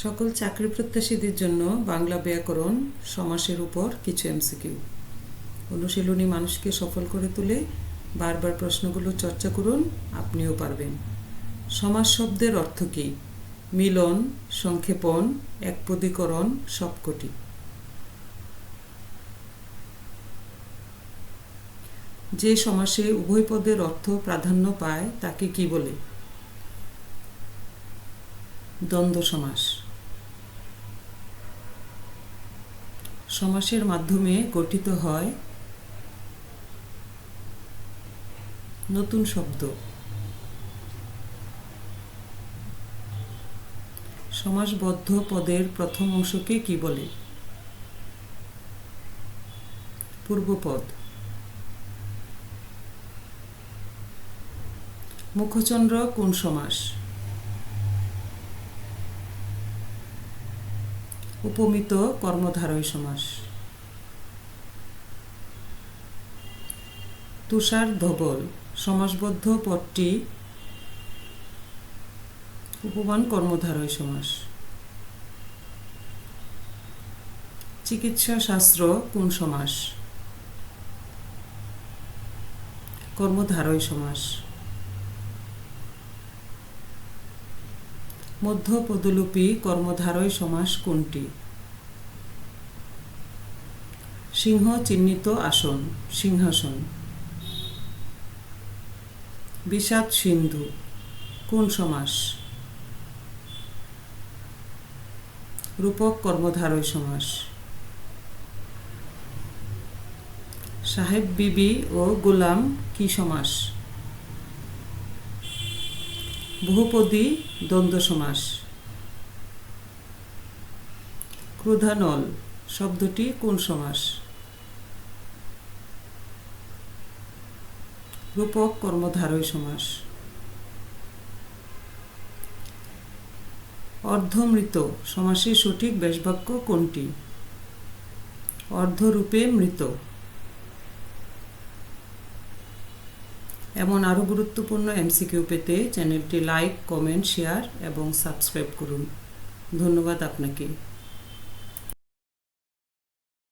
সকল চাকরি প্রত্যাশীদের জন্য বাংলা ব্যাকরণ সমাসের উপর কিছু এমসিকিউ অনুশীলনী মানুষকে সফল করে তুলে বারবার প্রশ্নগুলো চর্চা করুন, আপনিও পারবেন। সমাস শব্দের অর্থ কী? মিলন, সংক্ষেপণ, একপদীকরণ, সবকটি। যে সমাসে উভয় পদের অর্থ প্রাধান্য পায় তাকে কি বলে? দ্বন্দ্ব সমাস। সমাসের মাধ্যমে গঠিত হয় নতুন শব্দ। সমাসবদ্ধ পদের প্রথম অংশকে কি বলে? পূর্বপদ। মুখচন্দ্র কোন সমাস? উপমিত কর্মধারয় সমাস। তুষার ধবল সমাসবদ্ধ পদটি উপমান কর্মধারয় সমাস। চিকিৎসা শাস্ত্র কোন সমাস? কর্মধারয় সমাস। মধ্যপদলোপী কর্মধারয় সমাস কোনটি? সিংহ চিহ্নিত আসন, সিংহাসন। বিষাদ সিন্ধু কোন সমাস? রূপক কর্মধারয় সমাস। সাহেব বিবি ও গোলাম কি সমাস? বহুপদী দ্বন্দ্ব সমাস। ক্রোধানল শব্দটি কোন সমাস? রূপক কর্মধারয় সমাস। অর্ধমৃত সমাসের সঠিক ব্যাসবাক্য কোনটি? অর্ধরূপে মৃত। এমন আরও গুরুত্বপূর্ণ এমসিকিউ পেতে চ্যানেলটি লাইক, কমেন্ট, শেয়ার এবং সাবস্ক্রাইব করুন। ধন্যবাদ আপনাকে।